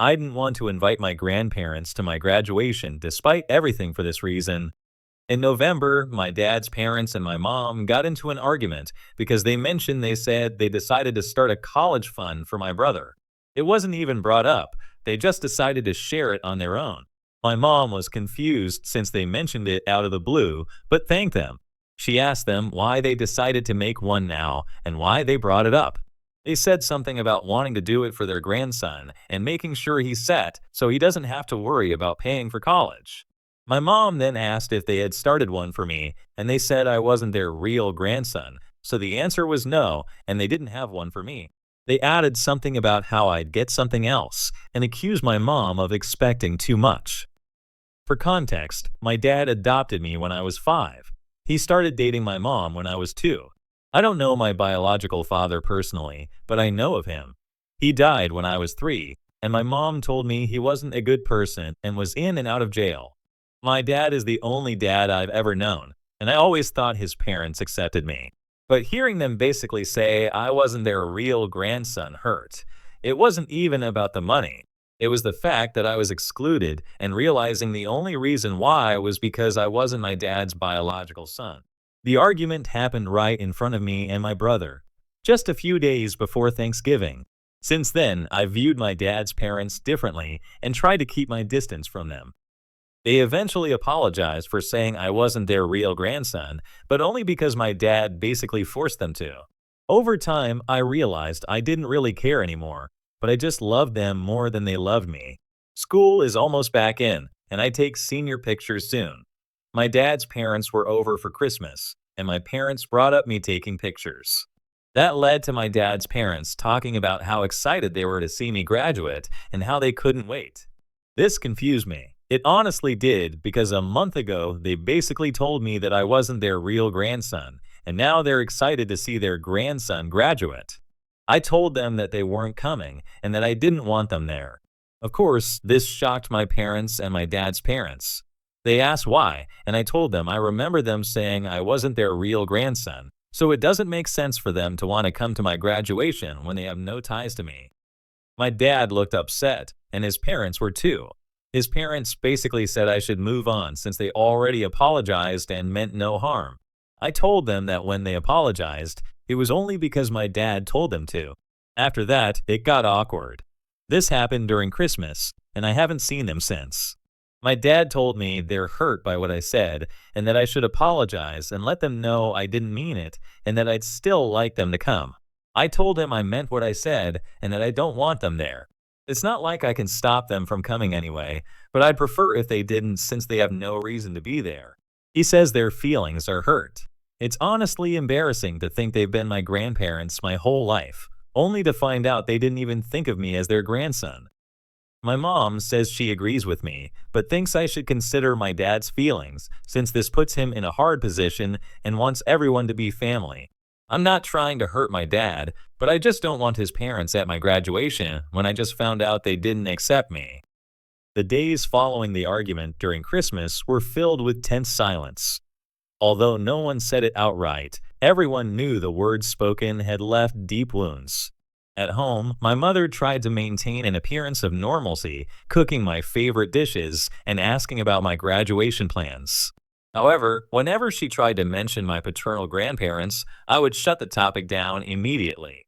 I didn't want to invite my grandparents to my graduation despite everything for this reason. In November, my dad's parents and my mom got into an argument because they said they decided to start a college fund for my brother. It wasn't even brought up, they just decided to share it on their own. My mom was confused since they mentioned it out of the blue, but thanked them. She asked them why they decided to make one now and why they brought it up. They said something about wanting to do it for their grandson and making sure he's set so he doesn't have to worry about paying for college. My mom then asked if they had started one for me, and they said I wasn't their real grandson, so the answer was no, and they didn't have one for me. They added something about how I'd get something else and accused my mom of expecting too much. For context, my dad adopted me when I was 5. He started dating my mom when I was 2. I don't know my biological father personally, but I know of him. He died when I was 3, and my mom told me he wasn't a good person and was in and out of jail. My dad is the only dad I've ever known, and I always thought his parents accepted me. But hearing them basically say I wasn't their real grandson hurt. It wasn't even about the money. It was the fact that I was excluded and realizing the only reason why was because I wasn't my dad's biological son. The argument happened right in front of me and my brother, just a few days before Thanksgiving. Since then, I've viewed my dad's parents differently and tried to keep my distance from them. They eventually apologized for saying I wasn't their real grandson, but only because my dad basically forced them to. Over time, I realized I didn't really care anymore, but I just loved them more than they loved me. School is almost back in, and I take senior pictures soon. My dad's parents were over for Christmas, and my parents brought up me taking pictures. That led to my dad's parents talking about how excited they were to see me graduate and how they couldn't wait. This confused me. It honestly did, because a month ago they basically told me that I wasn't their real grandson, and now they're excited to see their grandson graduate. I told them that they weren't coming and that I didn't want them there. Of course, this shocked my parents and my dad's parents. They asked why, and I told them I remember them saying I wasn't their real grandson, so it doesn't make sense for them to want to come to my graduation when they have no ties to me. My dad looked upset, and his parents were too. His parents basically said I should move on since they already apologized and meant no harm. I told them that when they apologized, it was only because my dad told them to. After that, it got awkward. This happened during Christmas, and I haven't seen them since. My dad told me they're hurt by what I said, and that I should apologize and let them know I didn't mean it, and that I'd still like them to come. I told him I meant what I said, and that I don't want them there. It's not like I can stop them from coming anyway, but I'd prefer if they didn't since they have no reason to be there. He says their feelings are hurt. It's honestly embarrassing to think they've been my grandparents my whole life, only to find out they didn't even think of me as their grandson. My mom says she agrees with me, but thinks I should consider my dad's feelings, since this puts him in a hard position and wants everyone to be family. I'm not trying to hurt my dad, but I just don't want his parents at my graduation when I just found out they didn't accept me. The days following the argument during Christmas were filled with tense silence. Although no one said it outright, everyone knew the words spoken had left deep wounds. At home, my mother tried to maintain an appearance of normalcy, cooking my favorite dishes and asking about my graduation plans. However, whenever she tried to mention my paternal grandparents, I would shut the topic down immediately.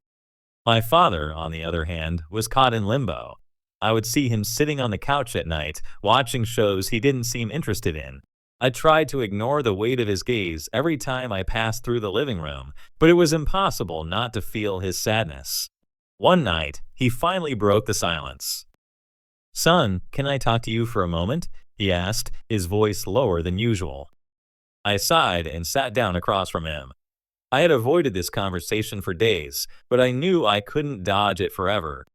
My father, on the other hand, was caught in limbo. I would see him sitting on the couch at night, watching shows he didn't seem interested in. I tried to ignore the weight of his gaze every time I passed through the living room, but it was impossible not to feel his sadness. One night, he finally broke the silence. "Son, can I talk to you for a moment?" he asked, his voice lower than usual. I sighed and sat down across from him. I had avoided this conversation for days, but I knew I couldn't dodge it forever.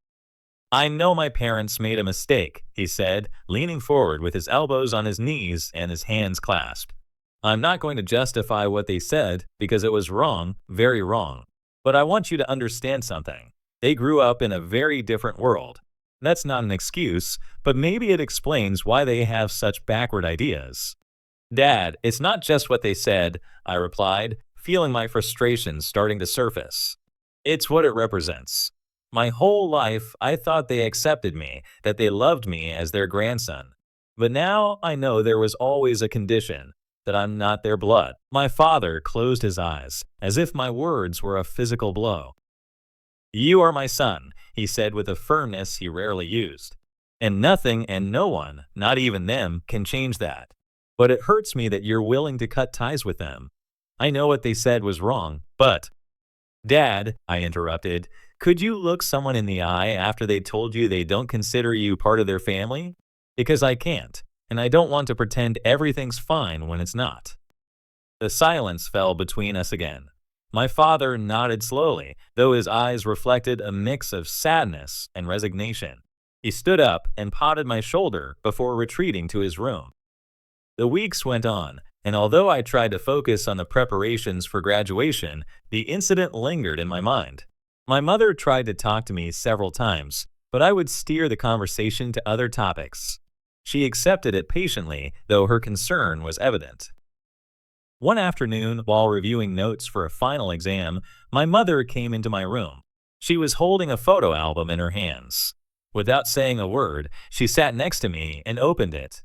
"I know my parents made a mistake," he said, leaning forward with his elbows on his knees and his hands clasped. "I'm not going to justify what they said because it was wrong, very wrong. But I want you to understand something. They grew up in a very different world. That's not an excuse, but maybe it explains why they have such backward ideas." "Dad, it's not just what they said," I replied, feeling my frustration starting to surface. "It's what it represents. My whole life, I thought they accepted me, that they loved me as their grandson. But now I know there was always a condition, that I'm not their blood. My father closed his eyes, as if my words were a physical blow. You are my son, he said with a firmness he rarely used. And nothing and no one, not even them, can change that. But it hurts me that you're willing to cut ties with them. I know what they said was wrong, but Dad, I interrupted, could you look someone in the eye after they told you they don't consider you part of their family? Because I can't, and I don't want to pretend everything's fine when it's not. The silence fell between us again. My father nodded slowly, though his eyes reflected a mix of sadness and resignation. He stood up and patted my shoulder before retreating to his room. The weeks went on, and although I tried to focus on the preparations for graduation, the incident lingered in my mind. My mother tried to talk to me several times, but I would steer the conversation to other topics. She accepted it patiently, though her concern was evident. One afternoon, while reviewing notes for a final exam, my mother came into my room. She was holding a photo album in her hands. Without saying a word, she sat next to me and opened it.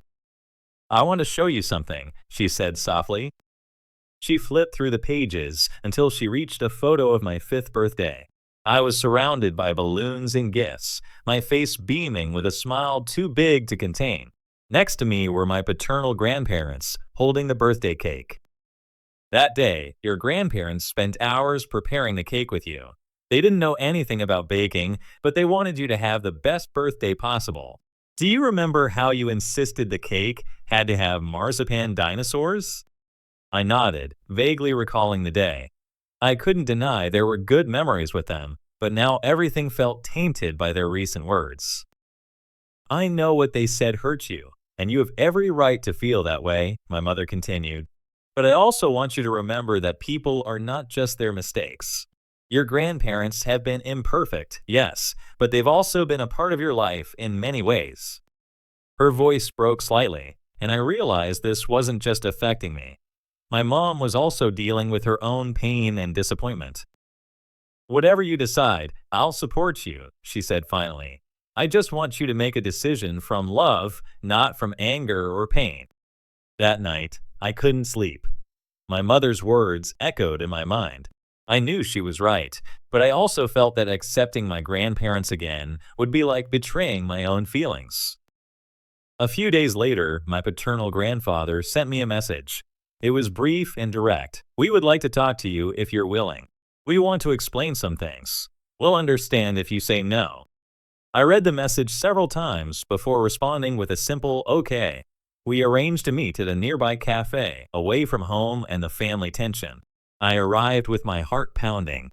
I want to show you something, she said softly. She flipped through the pages until she reached a photo of my 5th birthday. I was surrounded by balloons and gifts, my face beaming with a smile too big to contain. Next to me were my paternal grandparents, holding the birthday cake. That day, your grandparents spent hours preparing the cake with you. They didn't know anything about baking, but they wanted you to have the best birthday possible. Do you remember how you insisted the cake had to have marzipan dinosaurs? I nodded, vaguely recalling the day. I couldn't deny there were good memories with them, but now everything felt tainted by their recent words. I know what they said hurt you, and you have every right to feel that way, my mother continued. But I also want you to remember that people are not just their mistakes. Your grandparents have been imperfect, yes, but they've also been a part of your life in many ways. Her voice broke slightly, and I realized this wasn't just affecting me. My mom was also dealing with her own pain and disappointment. Whatever you decide, I'll support you, she said finally. I just want you to make a decision from love, not from anger or pain. That night, I couldn't sleep. My mother's words echoed in my mind. I knew she was right, but I also felt that accepting my grandparents again would be like betraying my own feelings. A few days later, my paternal grandfather sent me a message. It was brief and direct. We would like to talk to you if you're willing. We want to explain some things. We'll understand if you say no. I read the message several times before responding with a simple okay. We arranged to meet at a nearby cafe, away from home and the family tension. I arrived with my heart pounding.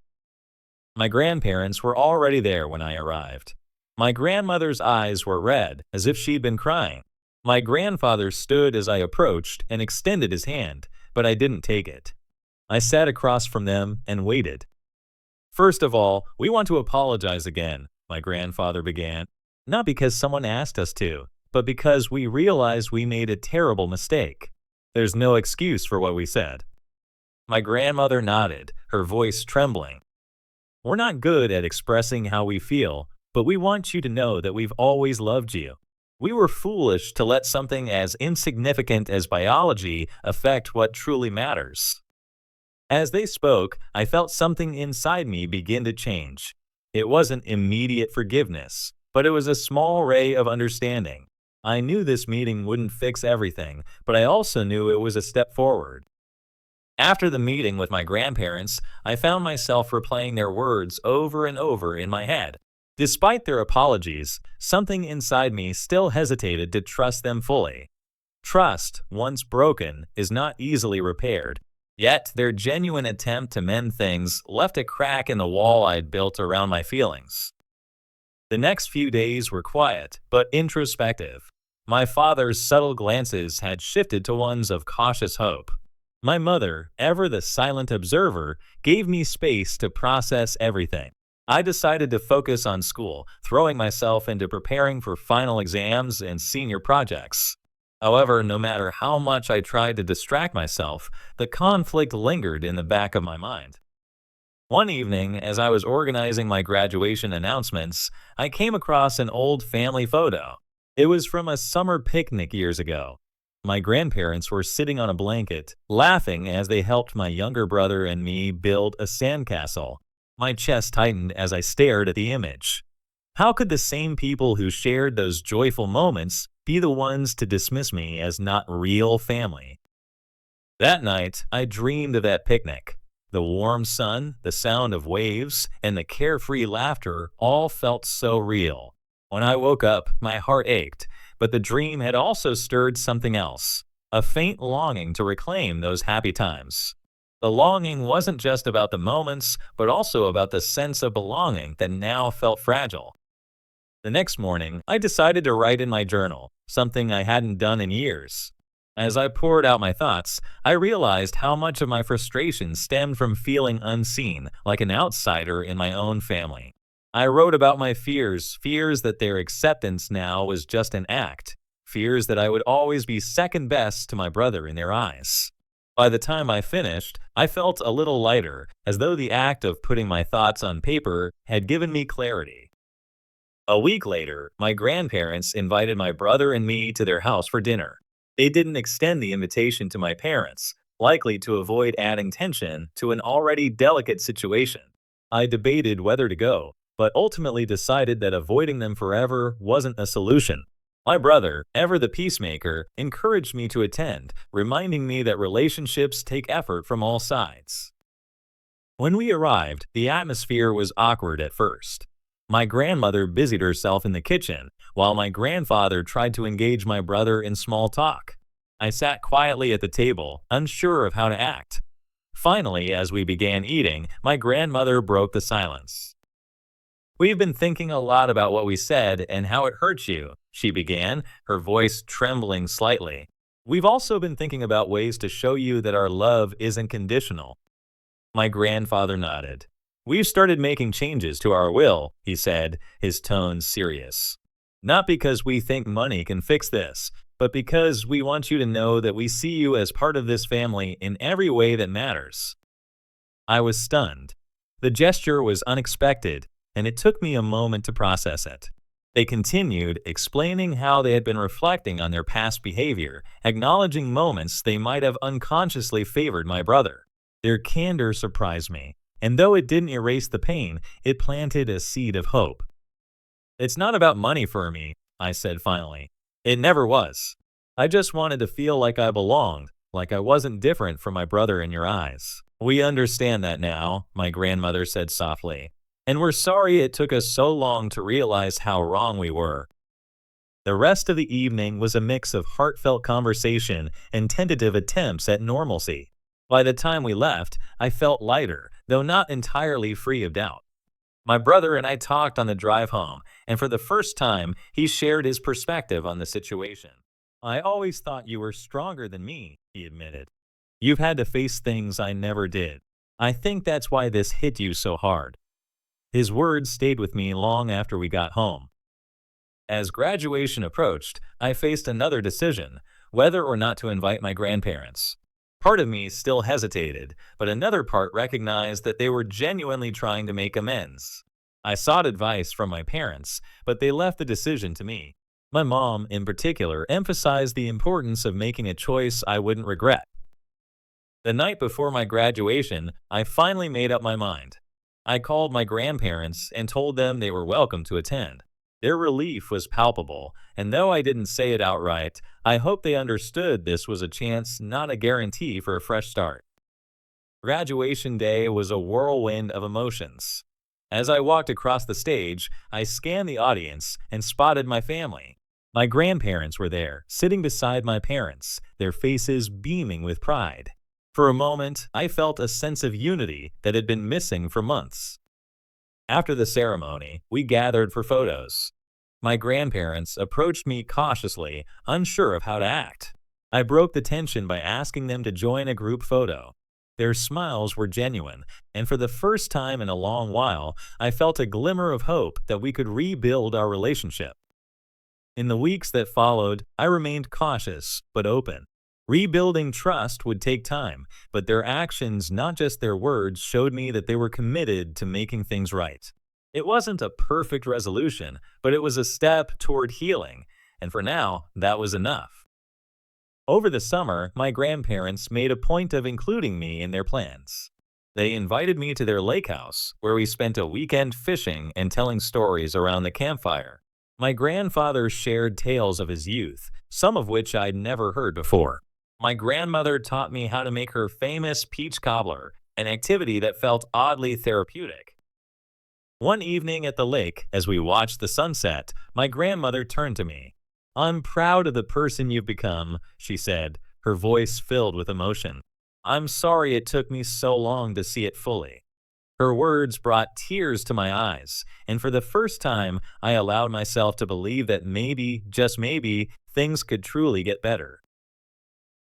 My grandparents were already there when I arrived. My grandmother's eyes were red, as if she'd been crying. My grandfather stood as I approached and extended his hand, but I didn't take it. I sat across from them and waited. First of all, we want to apologize again, my grandfather began. Not because someone asked us to, but because we realized we made a terrible mistake. There's no excuse for what we said. My grandmother nodded, her voice trembling. We're not good at expressing how we feel, but we want you to know that we've always loved you. We were foolish to let something as insignificant as biology affect what truly matters. As they spoke, I felt something inside me begin to change. It wasn't immediate forgiveness, but it was a small ray of understanding. I knew this meeting wouldn't fix everything, but I also knew it was a step forward. After the meeting with my grandparents, I found myself replaying their words over and over in my head. Despite their apologies, something inside me still hesitated to trust them fully. Trust, once broken, is not easily repaired. Yet their genuine attempt to mend things left a crack in the wall I'd built around my feelings. The next few days were quiet, but introspective. My father's subtle glances had shifted to ones of cautious hope. My mother, ever the silent observer, gave me space to process everything. I decided to focus on school, throwing myself into preparing for final exams and senior projects. However, no matter how much I tried to distract myself, the conflict lingered in the back of my mind. One evening, as I was organizing my graduation announcements, I came across an old family photo. It was from a summer picnic years ago. My grandparents were sitting on a blanket, laughing as they helped my younger brother and me build a sandcastle. My chest tightened as I stared at the image. How could the same people who shared those joyful moments be the ones to dismiss me as not real family? That night, I dreamed of that picnic. The warm sun, the sound of waves, and the carefree laughter all felt so real. When I woke up, my heart ached, but the dream had also stirred something else, a faint longing to reclaim those happy times. The longing wasn't just about the moments, but also about the sense of belonging that now felt fragile. The next morning, I decided to write in my journal, something I hadn't done in years. As I poured out my thoughts, I realized how much of my frustration stemmed from feeling unseen, like an outsider in my own family. I wrote about my fears that their acceptance now was just an act, fears that I would always be second best to my brother in their eyes. By the time I finished, I felt a little lighter, as though the act of putting my thoughts on paper had given me clarity. A week later, my grandparents invited my brother and me to their house for dinner. They didn't extend the invitation to my parents, likely to avoid adding tension to an already delicate situation. I debated whether to go, but ultimately decided that avoiding them forever wasn't a solution. My brother, ever the peacemaker, encouraged me to attend, reminding me that relationships take effort from all sides. When we arrived, the atmosphere was awkward at first. My grandmother busied herself in the kitchen, while my grandfather tried to engage my brother in small talk. I sat quietly at the table, unsure of how to act. Finally, as we began eating, my grandmother broke the silence. "We've been thinking a lot about what we said and how it hurts you," she began, her voice trembling slightly. "We've also been thinking about ways to show you that our love isn't conditional." My grandfather nodded. "We've started making changes to our will," he said, his tone serious. "Not because we think money can fix this, but because we want you to know that we see you as part of this family in every way that matters." I was stunned. The gesture was unexpected, and it took me a moment to process it. They continued, explaining how they had been reflecting on their past behavior, acknowledging moments they might have unconsciously favored my brother. Their candor surprised me, and though it didn't erase the pain, it planted a seed of hope. "It's not about money for me," I said finally. "It never was. I just wanted to feel like I belonged, like I wasn't different from my brother in your eyes." "We understand that now," my grandmother said softly, "and we're sorry it took us so long to realize how wrong we were." The rest of the evening was a mix of heartfelt conversation and tentative attempts at normalcy. By the time we left, I felt lighter, though not entirely free of doubt. My brother and I talked on the drive home, and for the first time, he shared his perspective on the situation. "I always thought you were stronger than me," he admitted. "You've had to face things I never did. I think that's why this hit you so hard." His words stayed with me long after we got home. As graduation approached, I faced another decision, whether or not to invite my grandparents. Part of me still hesitated, but another part recognized that they were genuinely trying to make amends. I sought advice from my parents, but they left the decision to me. My mom, in particular, emphasized the importance of making a choice I wouldn't regret. The night before my graduation, I finally made up my mind. I called my grandparents and told them they were welcome to attend. Their relief was palpable, and though I didn't say it outright, I hope they understood this was a chance, not a guarantee for a fresh start. Graduation day was a whirlwind of emotions. As I walked across the stage, I scanned the audience and spotted my family. My grandparents were there, sitting beside my parents, their faces beaming with pride. For a moment, I felt a sense of unity that had been missing for months. After the ceremony, we gathered for photos. My grandparents approached me cautiously, unsure of how to act. I broke the tension by asking them to join a group photo. Their smiles were genuine, and for the first time in a long while, I felt a glimmer of hope that we could rebuild our relationship. In the weeks that followed, I remained cautious but open. Rebuilding trust would take time, but their actions, not just their words, showed me that they were committed to making things right. It wasn't a perfect resolution, but it was a step toward healing, and for now, that was enough. Over the summer, my grandparents made a point of including me in their plans. They invited me to their lake house, where we spent a weekend fishing and telling stories around the campfire. My grandfather shared tales of his youth, some of which I'd never heard before. My grandmother taught me how to make her famous peach cobbler, an activity that felt oddly therapeutic. One evening at the lake, as we watched the sunset, my grandmother turned to me. "I'm proud of the person you've become," she said, her voice filled with emotion. "I'm sorry it took me so long to see it fully." Her words brought tears to my eyes, and for the first time, I allowed myself to believe that maybe, just maybe, things could truly get better.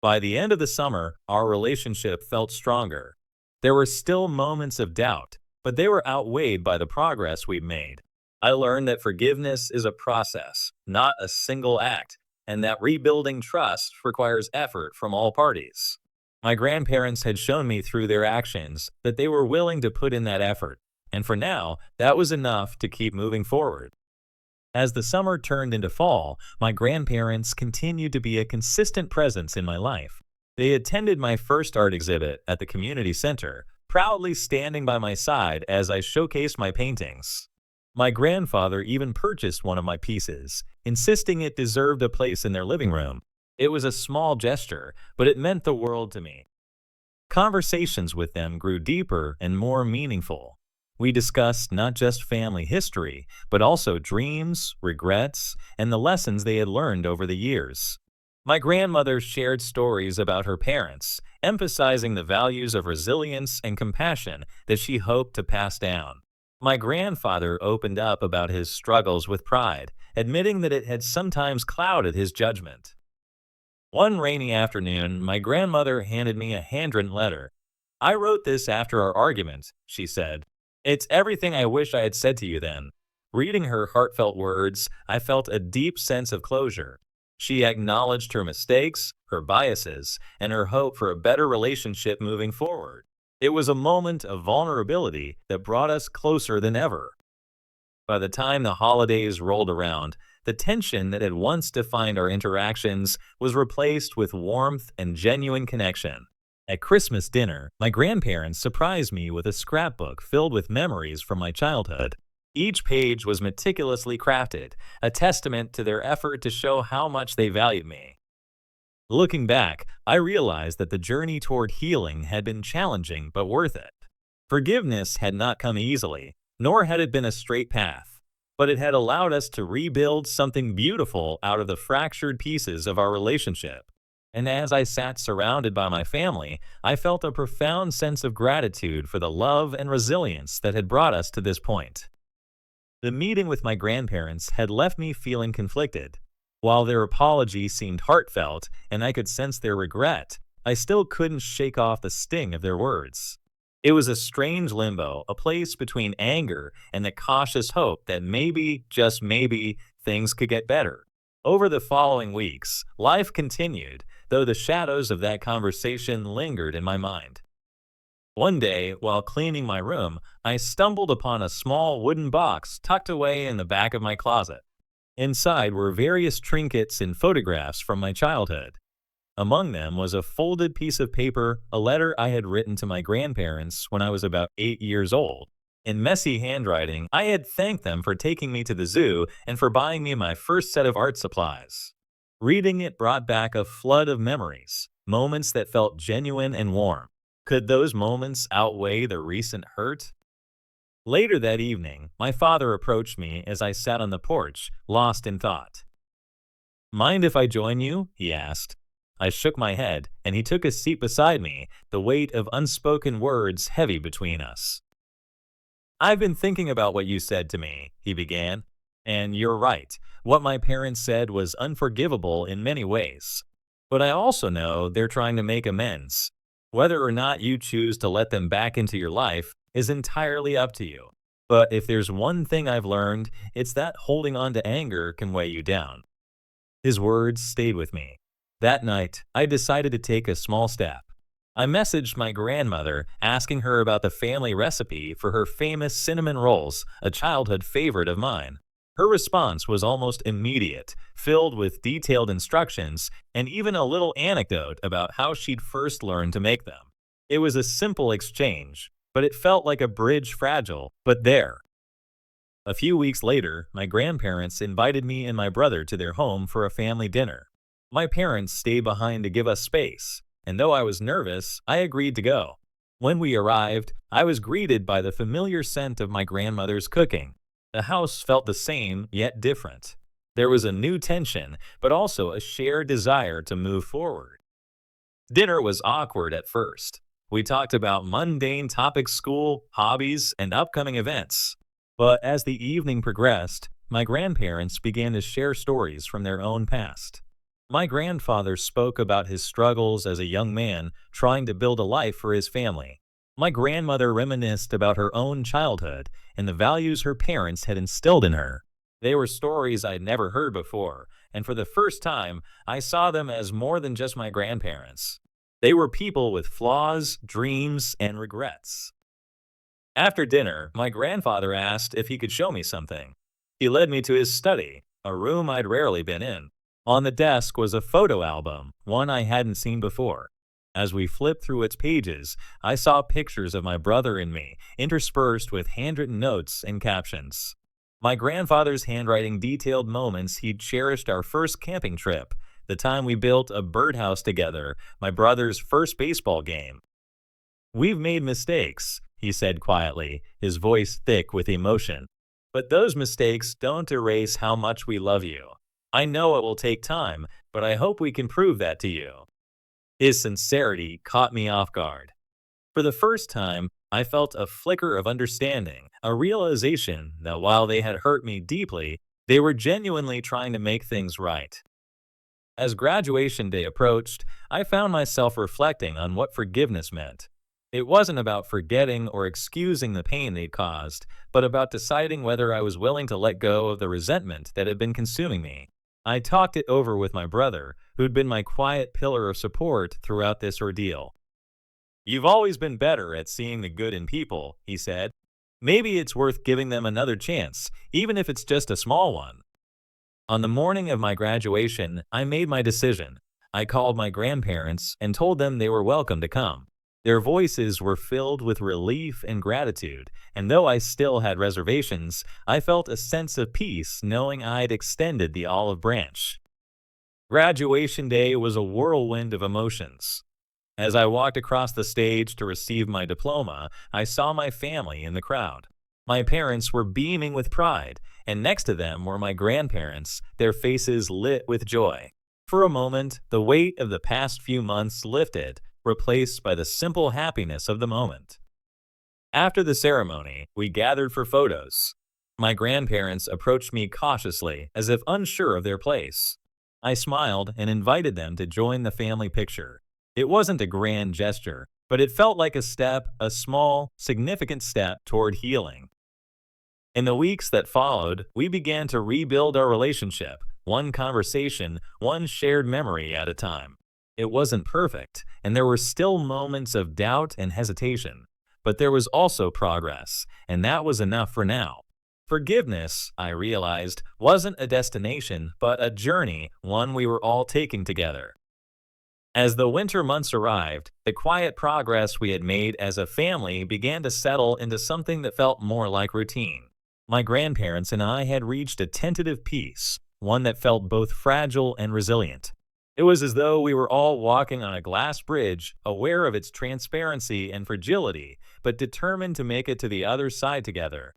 By the end of the summer, our relationship felt stronger. There were still moments of doubt, but they were outweighed by the progress we'd made. I learned that forgiveness is a process, not a single act, and that rebuilding trust requires effort from all parties. My grandparents had shown me through their actions that they were willing to put in that effort, and for now, that was enough to keep moving forward. As the summer turned into fall, my grandparents continued to be a consistent presence in my life. They attended my first art exhibit at the community center, proudly standing by my side as I showcased my paintings. My grandfather even purchased one of my pieces, insisting it deserved a place in their living room. It was a small gesture, but it meant the world to me. Conversations with them grew deeper and more meaningful. We discussed not just family history, but also dreams, regrets, and the lessons they had learned over the years. My grandmother shared stories about her parents, emphasizing the values of resilience and compassion that she hoped to pass down. My grandfather opened up about his struggles with pride, admitting that it had sometimes clouded his judgment. One rainy afternoon, my grandmother handed me a handwritten letter. "I wrote this after our argument," she said. "It's everything I wish I had said to you then." Reading her heartfelt words, I felt a deep sense of closure. She acknowledged her mistakes, her biases, and her hope for a better relationship moving forward. It was a moment of vulnerability that brought us closer than ever. By the time the holidays rolled around, the tension that had once defined our interactions was replaced with warmth and genuine connection. At Christmas dinner, my grandparents surprised me with a scrapbook filled with memories from my childhood. Each page was meticulously crafted, a testament to their effort to show how much they valued me. Looking back, I realized that the journey toward healing had been challenging but worth it. Forgiveness had not come easily, nor had it been a straight path, but it had allowed us to rebuild something beautiful out of the fractured pieces of our relationship. And as I sat surrounded by my family, I felt a profound sense of gratitude for the love and resilience that had brought us to this point. The meeting with my grandparents had left me feeling conflicted. While their apology seemed heartfelt and I could sense their regret, I still couldn't shake off the sting of their words. It was a strange limbo, a place between anger and the cautious hope that maybe, just maybe, things could get better. Over the following weeks, life continued, though the shadows of that conversation lingered in my mind. One day, while cleaning my room, I stumbled upon a small wooden box tucked away in the back of my closet. Inside were various trinkets and photographs from my childhood. Among them was a folded piece of paper, a letter I had written to my grandparents when I was about 8 years old. In messy handwriting, I had thanked them for taking me to the zoo and for buying me my first set of art supplies. Reading it brought back a flood of memories, moments that felt genuine and warm. Could those moments outweigh the recent hurt? Later that evening, my father approached me as I sat on the porch, lost in thought. "Mind if I join you?" he asked. I shook my head, and he took a seat beside me, the weight of unspoken words heavy between us. "I've been thinking about what you said to me," he began. "And you're right. What my parents said was unforgivable in many ways. But I also know they're trying to make amends. Whether or not you choose to let them back into your life is entirely up to you. But if there's one thing I've learned, it's that holding on to anger can weigh you down." His words stayed with me. That night, I decided to take a small step. I messaged my grandmother asking her about the family recipe for her famous cinnamon rolls, a childhood favorite of mine. Her response was almost immediate, filled with detailed instructions and even a little anecdote about how she'd first learned to make them. It was a simple exchange, but it felt like a bridge fragile, but there. A few weeks later, my grandparents invited me and my brother to their home for a family dinner. My parents stayed behind to give us space, and though I was nervous, I agreed to go. When we arrived, I was greeted by the familiar scent of my grandmother's cooking. The house felt the same, yet different. There was a new tension, but also a shared desire to move forward. Dinner was awkward at first. We talked about mundane topics, school, hobbies, and upcoming events. But as the evening progressed, my grandparents began to share stories from their own past. My grandfather spoke about his struggles as a young man trying to build a life for his family. My grandmother reminisced about her own childhood and the values her parents had instilled in her. They were stories I'd never heard before, and for the first time, I saw them as more than just my grandparents. They were people with flaws, dreams, and regrets. After dinner, my grandfather asked if he could show me something. He led me to his study, a room I'd rarely been in. On the desk was a photo album, one I hadn't seen before. As we flipped through its pages, I saw pictures of my brother and me, interspersed with handwritten notes and captions. My grandfather's handwriting detailed moments he'd cherished: our first camping trip, the time we built a birdhouse together, my brother's first baseball game. "We've made mistakes," he said quietly, his voice thick with emotion. "But those mistakes don't erase how much we love you. I know it will take time, but I hope we can prove that to you." His sincerity caught me off guard. For the first time, I felt a flicker of understanding, a realization that while they had hurt me deeply, they were genuinely trying to make things right. As graduation day approached, I found myself reflecting on what forgiveness meant. It wasn't about forgetting or excusing the pain they'd caused, but about deciding whether I was willing to let go of the resentment that had been consuming me. I talked it over with my brother, who'd been my quiet pillar of support throughout this ordeal. "You've always been better at seeing the good in people," he said. "Maybe it's worth giving them another chance, even if it's just a small one." On the morning of my graduation, I made my decision. I called my grandparents and told them they were welcome to come. Their voices were filled with relief and gratitude, and though I still had reservations, I felt a sense of peace knowing I'd extended the olive branch. Graduation day was a whirlwind of emotions. As I walked across the stage to receive my diploma, I saw my family in the crowd. My parents were beaming with pride, and next to them were my grandparents, their faces lit with joy. For a moment, the weight of the past few months lifted, replaced by the simple happiness of the moment. After the ceremony, we gathered for photos. My grandparents approached me cautiously, as if unsure of their place. I smiled and invited them to join the family picture. It wasn't a grand gesture, but it felt like a small, significant step toward healing. In the weeks that followed, we began to rebuild our relationship, one conversation, one shared memory at a time. It wasn't perfect, and there were still moments of doubt and hesitation, but there was also progress, and that was enough for now. Forgiveness, I realized, wasn't a destination, but a journey, one we were all taking together. As the winter months arrived, the quiet progress we had made as a family began to settle into something that felt more like routine. My grandparents and I had reached a tentative peace, one that felt both fragile and resilient. It was as though we were all walking on a glass bridge, aware of its transparency and fragility, but determined to make it to the other side together.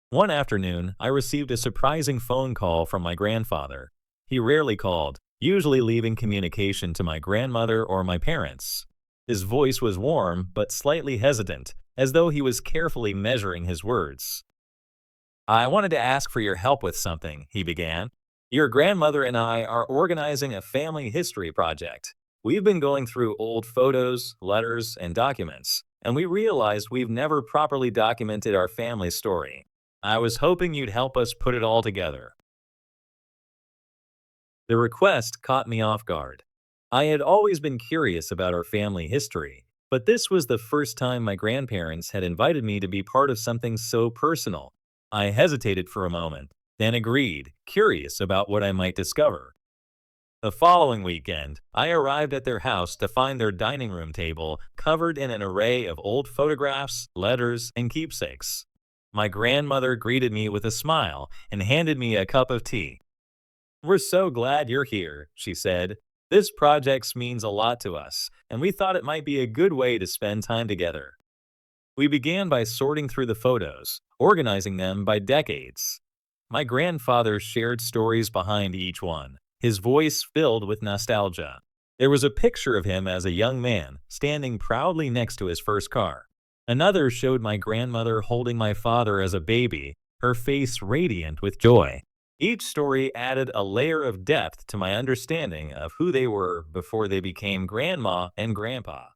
One afternoon, I received a surprising phone call from my grandfather. He rarely called, usually leaving communication to my grandmother or my parents. His voice was warm but slightly hesitant, as though he was carefully measuring his words. "I wanted to ask for your help with something," he began. "Your grandmother and I are organizing a family history project. We've been going through old photos, letters, and documents, and we realized we've never properly documented our family story. I was hoping you'd help us put it all together." The request caught me off guard. I had always been curious about our family history, but this was the first time my grandparents had invited me to be part of something so personal. I hesitated for a moment, then agreed, curious about what I might discover. The following weekend, I arrived at their house to find their dining room table covered in an array of old photographs, letters, and keepsakes. My grandmother greeted me with a smile and handed me a cup of tea. "We're so glad you're here," she said. "This project means a lot to us, and we thought it might be a good way to spend time together." We began by sorting through the photos, organizing them by decades. My grandfather shared stories behind each one, his voice filled with nostalgia. There was a picture of him as a young man, standing proudly next to his first car. Another showed my grandmother holding my father as a baby, her face radiant with joy. Each story added a layer of depth to my understanding of who they were before they became grandma and grandpa.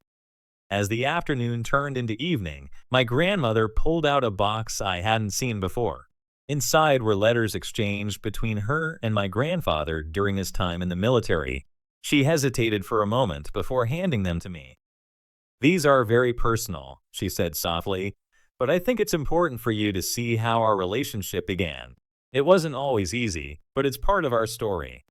As the afternoon turned into evening, my grandmother pulled out a box I hadn't seen before. Inside were letters exchanged between her and my grandfather during his time in the military. She hesitated for a moment before handing them to me. "These are very personal," she said softly, "but I think it's important for you to see how our relationship began. It wasn't always easy, but it's part of our story."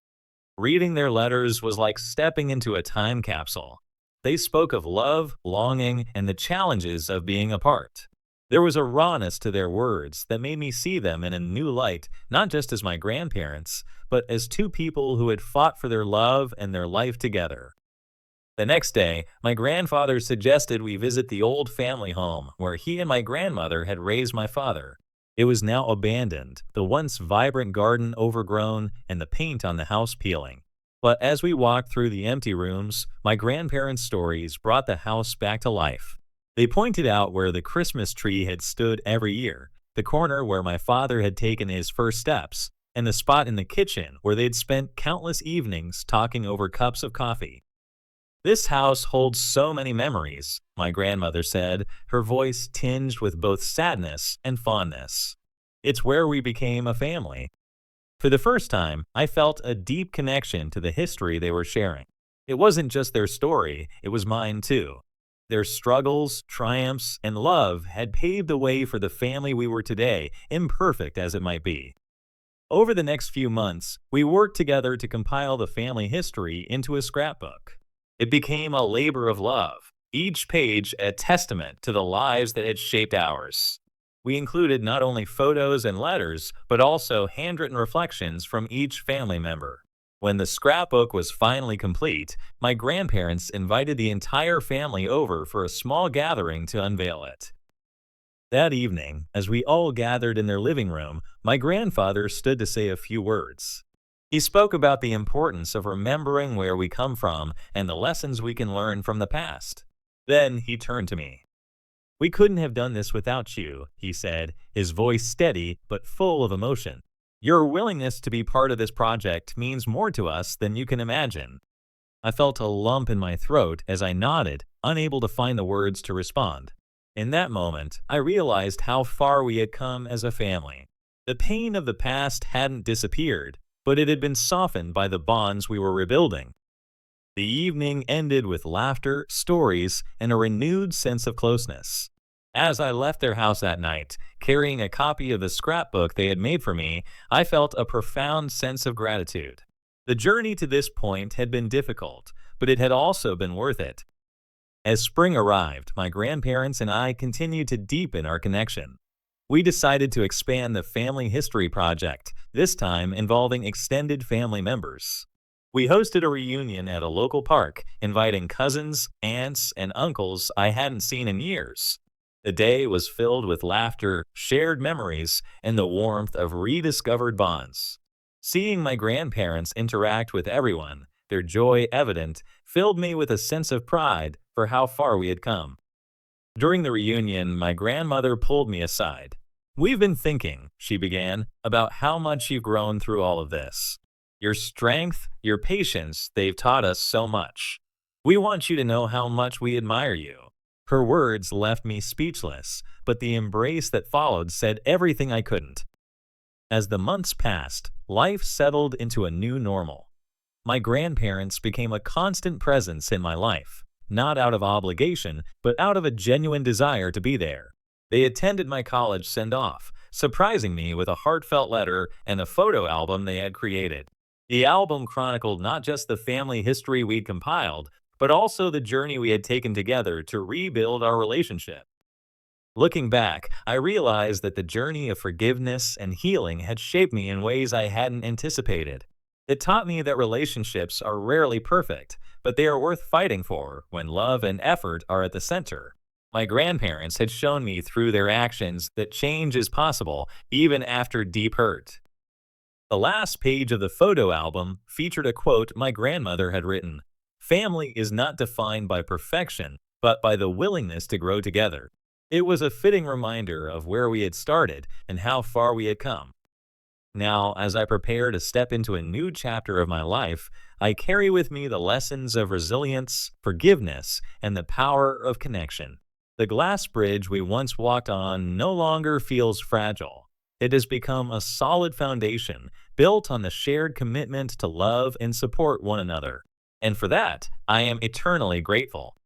Reading their letters was like stepping into a time capsule. They spoke of love, longing, and the challenges of being apart. There was a rawness to their words that made me see them in a new light, not just as my grandparents, but as two people who had fought for their love and their life together. The next day, my grandfather suggested we visit the old family home where he and my grandmother had raised my father. It was now abandoned, the once vibrant garden overgrown, and the paint on the house peeling. But as we walked through the empty rooms, my grandparents' stories brought the house back to life. They pointed out where the Christmas tree had stood every year, the corner where my father had taken his first steps, and the spot in the kitchen where they'd spent countless evenings talking over cups of coffee. "This house holds so many memories," my grandmother said, her voice tinged with both sadness and fondness. "It's where we became a family." For the first time, I felt a deep connection to the history they were sharing. It wasn't just their story, it was mine too. Their struggles, triumphs, and love had paved the way for the family we were today, imperfect as it might be. Over the next few months, we worked together to compile the family history into a scrapbook. It became a labor of love, each page a testament to the lives that had shaped ours. We included not only photos and letters, but also handwritten reflections from each family member. When the scrapbook was finally complete, my grandparents invited the entire family over for a small gathering to unveil it. That evening, as we all gathered in their living room, my grandfather stood to say a few words. He spoke about the importance of remembering where we come from and the lessons we can learn from the past. Then he turned to me. "We couldn't have done this without you," he said, his voice steady but full of emotion. "Your willingness to be part of this project means more to us than you can imagine." I felt a lump in my throat as I nodded, unable to find the words to respond. In that moment, I realized how far we had come as a family. The pain of the past hadn't disappeared, but it had been softened by the bonds we were rebuilding. The evening ended with laughter, stories, and a renewed sense of closeness. As I left their house that night, carrying a copy of the scrapbook they had made for me, I felt a profound sense of gratitude. The journey to this point had been difficult, but it had also been worth it. As spring arrived, my grandparents and I continued to deepen our connection. We decided to expand the family history project, this time involving extended family members. We hosted a reunion at a local park, inviting cousins, aunts, and uncles I hadn't seen in years. The day was filled with laughter, shared memories, and the warmth of rediscovered bonds. Seeing my grandparents interact with everyone, their joy evident, filled me with a sense of pride for how far we had come. During the reunion, my grandmother pulled me aside. "We've been thinking," she began, "about how much you've grown through all of this. Your strength, your patience, they've taught us so much. We want you to know how much we admire you." Her words left me speechless, but the embrace that followed said everything I couldn't. As the months passed, life settled into a new normal. My grandparents became a constant presence in my life, not out of obligation, but out of a genuine desire to be there. They attended my college send off, surprising me with a heartfelt letter and a photo album they had created. The album chronicled not just the family history we'd compiled, but also the journey we had taken together to rebuild our relationship. Looking back, I realized that the journey of forgiveness and healing had shaped me in ways I hadn't anticipated. It taught me that relationships are rarely perfect, but they are worth fighting for when love and effort are at the center. My grandparents had shown me through their actions that change is possible even after deep hurt. The last page of the photo album featured a quote my grandmother had written: "Family is not defined by perfection, but by the willingness to grow together." It was a fitting reminder of where we had started and how far we had come. Now, as I prepare to step into a new chapter of my life, I carry with me the lessons of resilience, forgiveness, and the power of connection. The glass bridge we once walked on no longer feels fragile. It has become a solid foundation built on the shared commitment to love and support one another. And for that, I am eternally grateful.